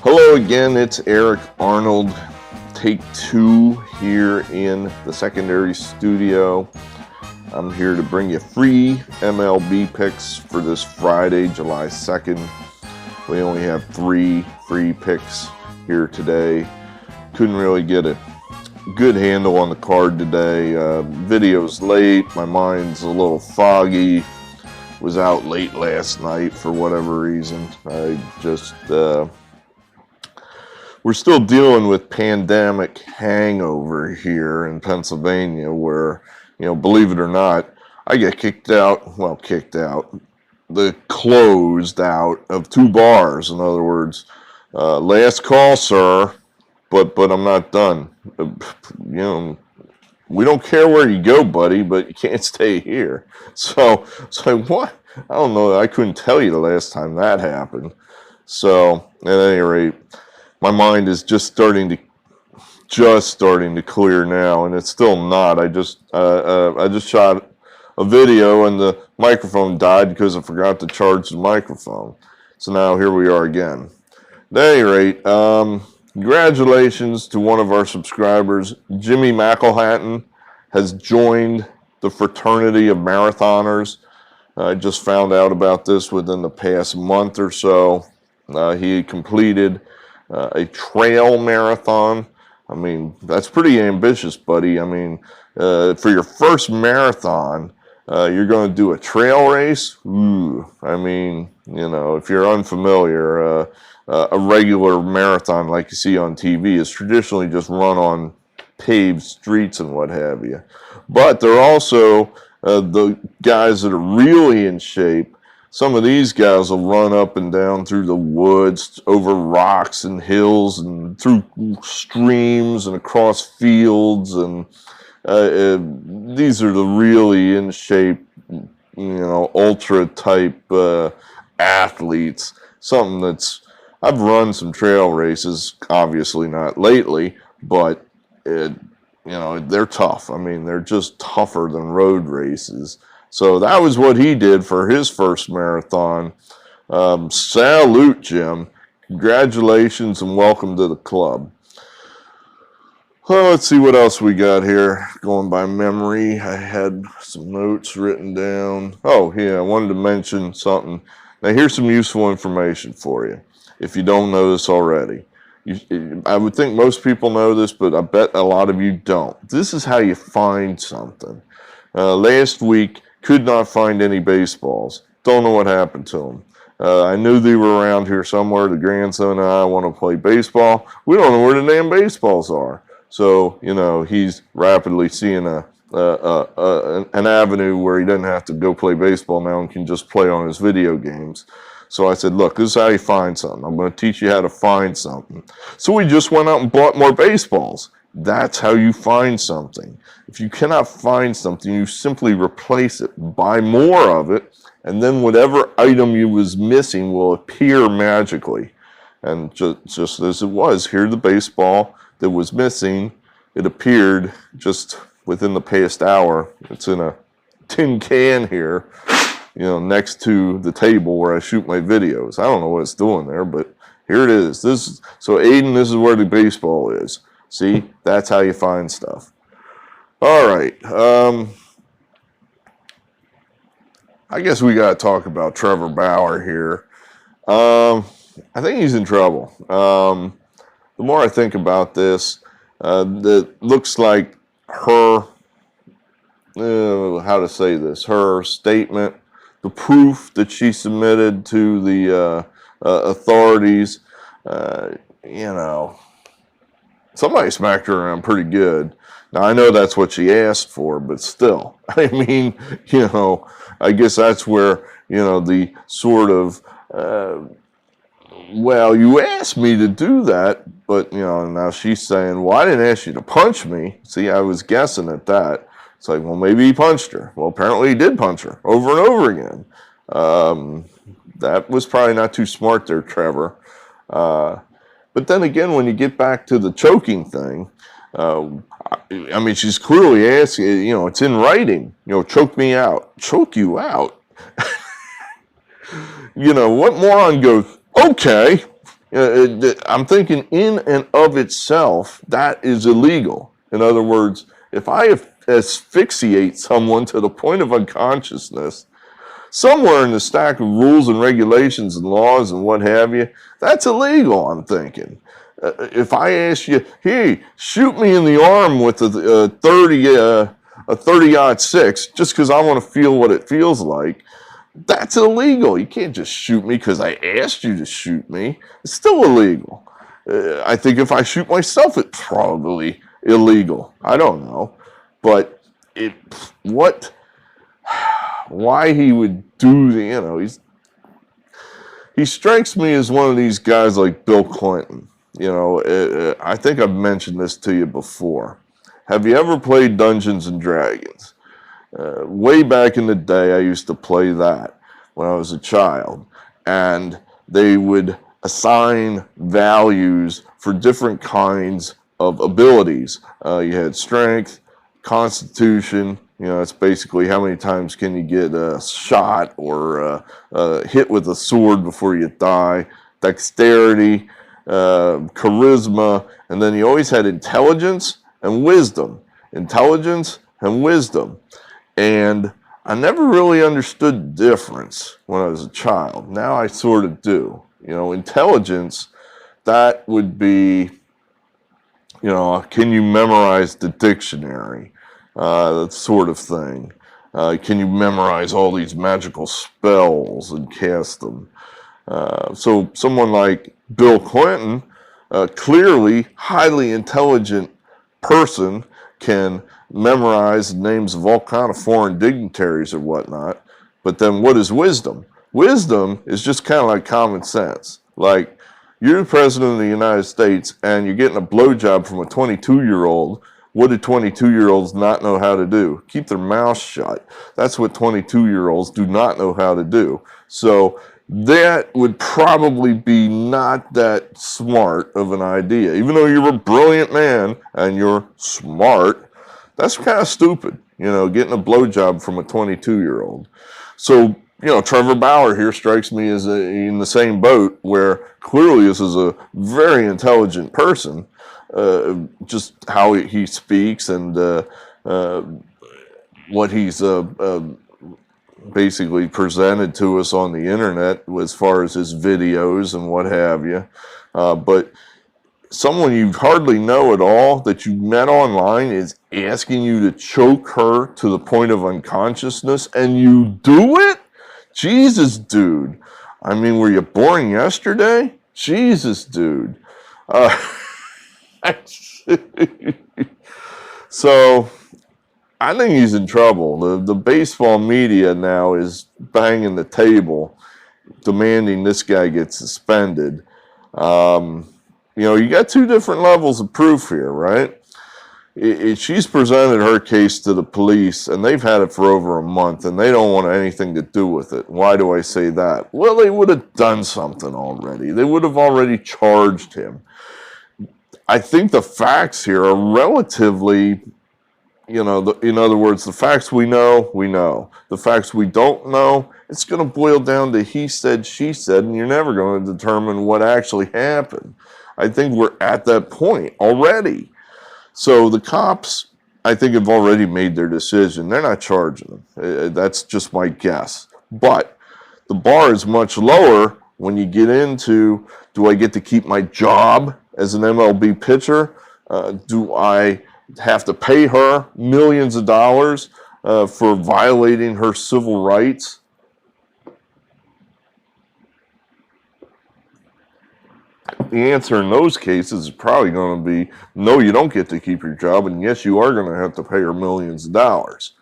Hello again, it's Eric Arnold, take 2 here in the secondary studio. I'm here to bring you free MLB picks for this Friday, July 2nd. We only have 3 free picks here today. Couldn't really get a good handle on the card today. Video's late, my mind's a little foggy. Was out late last night for whatever reason. We're still dealing with pandemic hangover here in Pennsylvania where, believe it or not, I get closed out of 2 bars. In other words, last call, sir, but I'm not done. We don't care where you go, buddy, but you can't stay here. So what? I don't know. I couldn't tell you the last time that happened. So at any rate, my mind is just starting to clear now, and it's still not. I just shot a video and the microphone died because I forgot to charge the microphone. So now here we are again. At any rate, congratulations to one of our subscribers. Jimmy McElhatton has joined the fraternity of marathoners. I just found out about this within the past month or so. He completed a trail marathon. I mean, that's pretty ambitious, buddy. I mean, for your first marathon, you're going to do a trail race? Ooh, I mean, if you're unfamiliar, a regular marathon like you see on TV is traditionally just run on paved streets and what have you. But there are also the guys that are really in shape. Some of these guys will run up and down through the woods, over rocks and hills, and through streams and across fields. And these are the really in shape, ultra type athletes. I've run some trail races, obviously not lately, but they're tough. I mean, they're just tougher than road races. So that was what he did for his first marathon. Salute, Jim. Congratulations and welcome to the club. Well, let's see what else we got here. Going by memory, I had some notes written down. Oh, yeah, I wanted to mention something. Now, here's some useful information for you, if you don't know this already. I would think most people know this, but I bet a lot of you don't. This is how you find something. Last week, could not find any baseballs. Don't know what happened to them. I knew they were around here somewhere. The grandson and I want to play baseball. We don't know where the damn baseballs are. So, he's rapidly seeing an avenue where he doesn't have to go play baseball now and can just play on his video games. So I said, look, this is how you find something. I'm going to teach you how to find something. So we just went out and bought more baseballs. That's how you find something. If you cannot find something, you simply replace it, buy more of it, and then whatever item you was missing will appear magically. And just as it was, here the baseball that was missing, it appeared just within the past hour. It's in a tin can here, next to the table where I shoot my videos. I don't know what it's doing there, but here it is. So Aiden, this is where the baseball is. See, that's how you find stuff. All right. I guess we got to talk about Trevor Bauer here. I think he's in trouble. The more I think about this, it looks like her statement, the proof that she submitted to the authorities, somebody smacked her around pretty good. Now, I know that's what she asked for, but still, I mean, I guess that's where, the sort of, well, you asked me to do that, but, now she's saying, well, I didn't ask you to punch me. See, I was guessing at that. It's like, well, maybe he punched her. Well, apparently he did punch her over and over again. That was probably not too smart there, Trevor. But then again, when you get back to the choking thing, I mean, she's clearly asking, it's in writing, choke me out. Choke you out? What moron goes, okay, I'm thinking in and of itself, that is illegal. In other words, if I asphyxiate someone to the point of unconsciousness, somewhere in the stack of rules and regulations and laws and what have you, that's illegal, I'm thinking. If I ask you, hey, shoot me in the arm with a 30-06, just because I want to feel what it feels like, that's illegal. You can't just shoot me because I asked you to shoot me. It's still illegal. I think if I shoot myself, it's probably illegal. I don't know. But why he would do he strikes me as one of these guys like Bill Clinton. I think I've mentioned this to you before. Have you ever played Dungeons and Dragons? Way back in the day, I used to play that when I was a child, and they would assign values for different kinds of abilities. You had strength, constitution. It's basically how many times can you get shot or hit with a sword before you die. Dexterity, charisma, and then you always had intelligence and wisdom. Intelligence and wisdom. And I never really understood the difference when I was a child. Now I sort of do. Intelligence, that would be, can you memorize the dictionary? That sort of thing. Can you memorize all these magical spells and cast them? So someone like Bill Clinton, clearly highly intelligent person, can memorize the names of all kind of foreign dignitaries or whatnot. But then what is wisdom? Wisdom is just kind of like common sense. Like, you're the president of the United States and you're getting a blowjob from a 22-year-old. What do 22-year-olds not know how to do? Keep their mouths shut. That's what 22-year-olds do not know how to do. So that would probably be not that smart of an idea. Even though you're a brilliant man and you're smart, that's kind of stupid, getting a blowjob from a 22-year-old. So, Trevor Bauer here strikes me as in the same boat, where clearly this is a very intelligent person, just how he speaks and what he's basically presented to us on the internet as far as his videos and what have you. But someone you hardly know at all that you met online is asking you to choke her to the point of unconsciousness, and you do it? Jesus, dude. I mean, were you born yesterday? Jesus, dude. So I think he's in trouble. The baseball media now is banging the table, demanding this guy get suspended. You got two different levels of proof here, right? She's presented her case to the police, and they've had it for over a month, and they don't want anything to do with it. Why do I say that? Well, they would have done something already. They would have already charged him. I think the facts here are relatively, in other words, the facts we know, we know. The facts we don't know, it's going to boil down to he said, she said, and you're never going to determine what actually happened. I think we're at that point already. So the cops, I think, have already made their decision. They're not charging them. That's just my guess. But the bar is much lower when you get into, do I get to keep my job as an MLB pitcher? Do I have to pay her millions of dollars for violating her civil rights? The answer in those cases is probably going to be, no, you don't get to keep your job, and yes, you are going to have to pay her millions of dollars.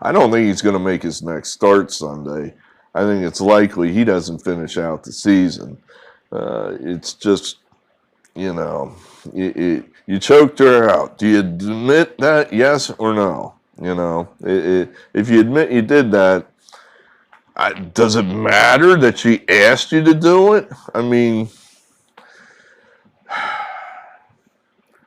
I don't think he's going to make his next start Sunday. I think it's likely he doesn't finish out the season. It's just, you choked her out. Do you admit that, yes or no? If you admit you did that, does it matter that she asked you to do it? I mean,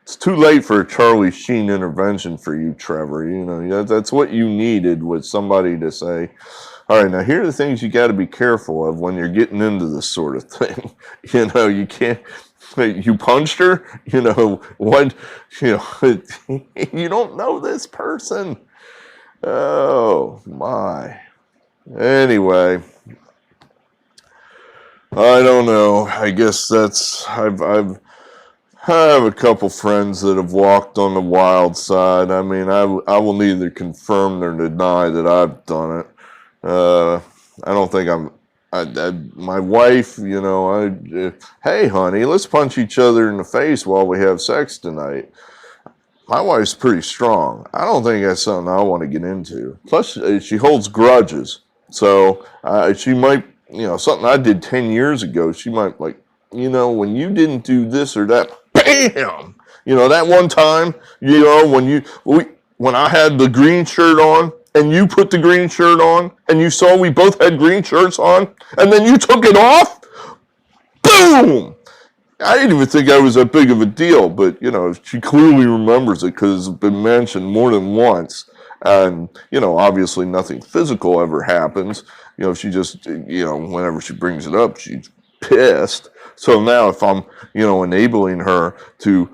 it's too late for a Charlie Sheen intervention for you, Trevor. That's what you needed, was somebody to say, All right, now here are the things you got to be careful of when you're getting into this sort of thing. You can't. You punched her. What? You don't know this person. Oh my. Anyway, I don't know. I guess that's I have a couple friends that have walked on the wild side. I mean, I will neither confirm nor deny that I've done it. I don't think my wife, hey, honey, let's punch each other in the face while we have sex tonight. My wife's pretty strong. I don't think that's something I want to get into. Plus, she holds grudges. So she might, something I did 10 years ago, she might like, when you didn't do this or that, bam! That one time, when I had the green shirt on and you put the green shirt on and you saw we both had green shirts on and then you took it off, boom! I didn't even think I was that big of a deal, but, she clearly remembers it because it's been mentioned more than once. And, obviously nothing physical ever happens. She just, whenever she brings it up, she's pissed. So now if I'm, enabling her to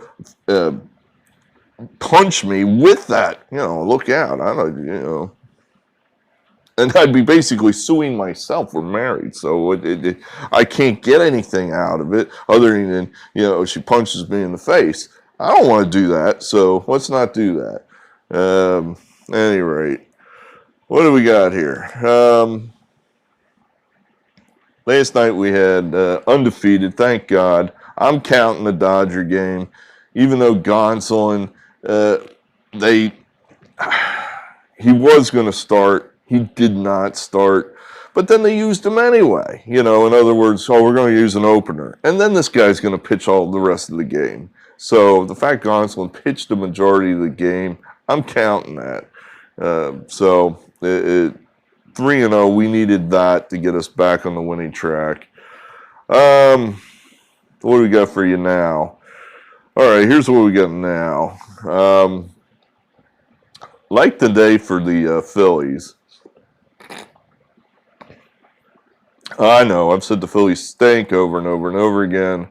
punch me with that, look out. I don't, and I'd be basically suing myself. We're married, so I can't get anything out of it other than, she punches me in the face. I don't want to do that, so let's not do that. At any rate, what do we got here? Last night we had undefeated, thank God. I'm counting the Dodger game, even though Gonsolin, he was going to start. He did not start, but then they used him anyway. In other words, we're going to use an opener. And then this guy's going to pitch all the rest of the game. So the fact Gonsolin pitched the majority of the game, I'm counting that. So 3-0, we needed that to get us back on the winning track. What do we got for you now? All right, here's what we got now. Like the day for the Phillies. I know, I've said the Phillies stink over and over and over again.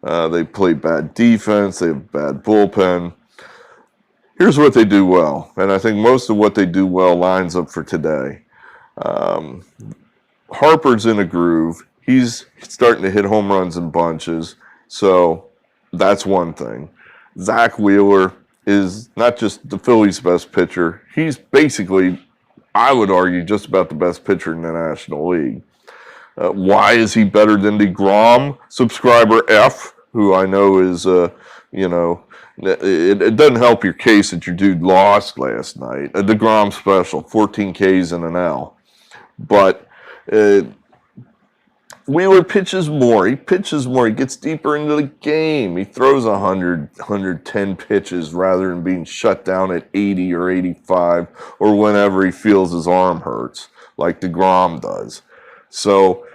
They play bad defense. They have bad bullpen. Here's what they do well, and I think most of what they do well lines up for today. Harper's in a groove. He's starting to hit home runs in bunches, so that's one thing. Zach Wheeler is not just the Phillies' best pitcher. He's basically, I would argue, just about the best pitcher in the National League. Why is he better than DeGrom? Subscriber F, who I know is, it doesn't help your case that your dude lost last night. A DeGrom special, 14 Ks and an L. But Wheeler pitches more. He pitches more. He gets deeper into the game. He throws 100, 110 pitches rather than being shut down at 80 or 85 or whenever he feels his arm hurts, like DeGrom does. So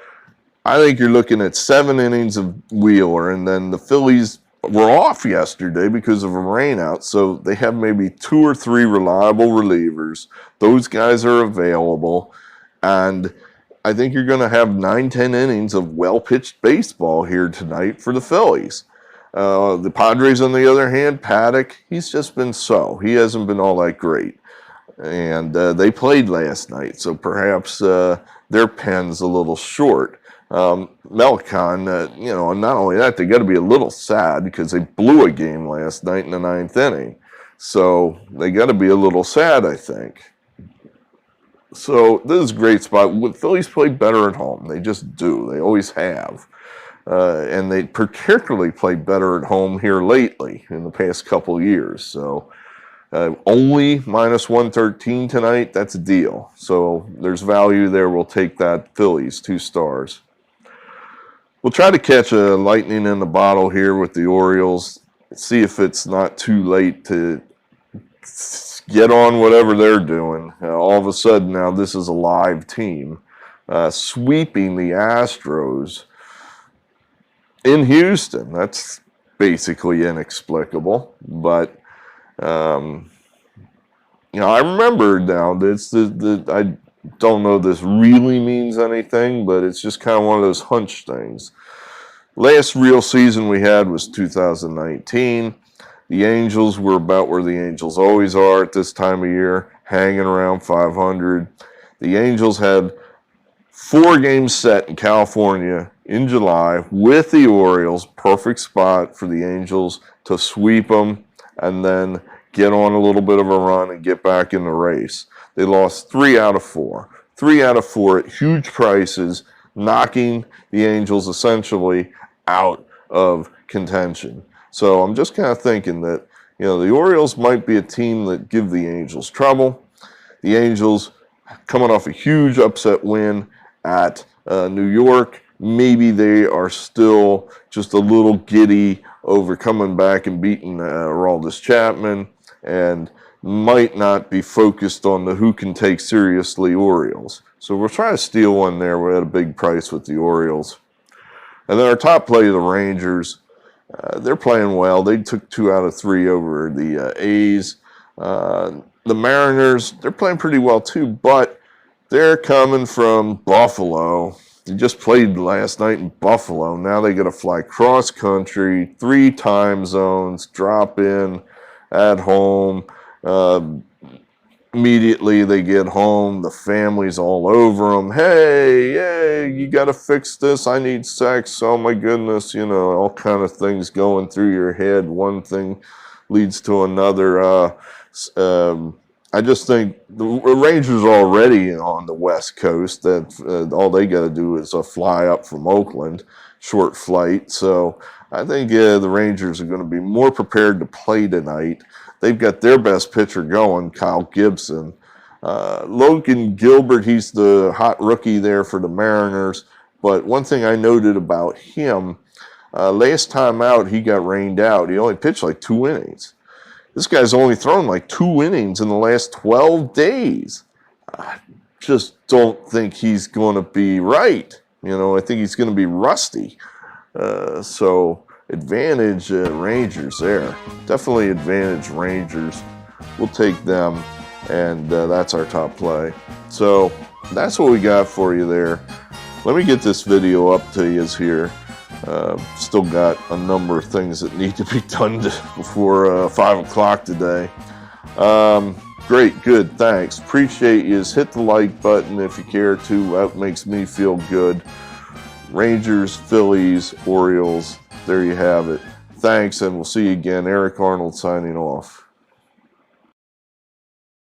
I think you're looking at 7 innings of Wheeler, and then the Phillies were off yesterday because of a rainout, so they have maybe 2 or 3 reliable relievers. Those guys are available, and I think you're going to have 9-10 innings of well-pitched baseball here tonight for the Phillies. The Padres, on the other hand, Paddock, he's just been so. He hasn't been all that great. And they played last night, so perhaps their pen's a little short. Melcon, not only that, they got to be a little sad because they blew a game last night in the 9th inning. So they got to be a little sad, I think. So this is a great spot. Phillies play better at home. They just do. They always have. And they particularly play better at home here lately in the past couple of years. So only minus 113 tonight, that's a deal. So there's value there. We'll take that. Phillies, 2 stars. We'll try to catch a lightning in the bottle here with the Orioles. See if it's not too late to get on whatever they're doing. All of a sudden now this is a live team. Sweeping the Astros in Houston. That's basically inexplicable. But, I remember now, Don't know if this really means anything, but it's just kind of one of those hunch things. Last real season we had was 2019. The Angels were about where the Angels always are at this time of year, hanging around 500. The Angels had 4 games set in California in July with the Orioles. Perfect spot for the Angels to sweep them and then get on a little bit of a run and get back in the race. They lost 3 out of 4. 3 out of 4 at huge prices, knocking the Angels essentially out of contention. So I'm just kind of thinking that, you know, the Orioles might be a team that give the Angels trouble. The Angels coming off a huge upset win at New York. Maybe they are still just a little giddy over coming back and beating Aroldis Chapman, and might not be focused on the who can take seriously Orioles. So we'll try to steal one there. We're at a big price with the Orioles. And then our top play, the Rangers. They're playing well. They took 2 out of 3 over the A's. The Mariners, they're playing pretty well too, but they're coming from Buffalo. They just played last night in Buffalo. Now they got to fly cross country, 3 time zones, drop in at home. Immediately they get home, the family's all over them. Hey, you got to fix this. I need sex. Oh my goodness, you know, all kind of things going through your head. One thing leads to another. I just think the Rangers are already on the West Coast. That all they got to do is fly up from Oakland, short flight. So I think the Rangers are going to be more prepared to play tonight. They've got their best pitcher going, Kyle Gibson. Logan Gilbert, he's the hot rookie there for the Mariners. But one thing I noted about him, last time out he got rained out. He only pitched like 2 innings. This guy's only thrown like 2 innings in the last 12 days. I just don't think he's going to be right. You know, I think he's going to be rusty. So advantage Rangers there. Definitely advantage Rangers. We'll take them, and that's our top play. So that's what we got for you there. Let me get this video up to you here. Still got a number of things that need to be done before 5 o'clock today. Great, good, thanks. Appreciate you. Hit the like button if you care to. That makes me feel good. Rangers, Phillies, Orioles. There you have it. Thanks, and we'll see you again. Eric Arnold signing off.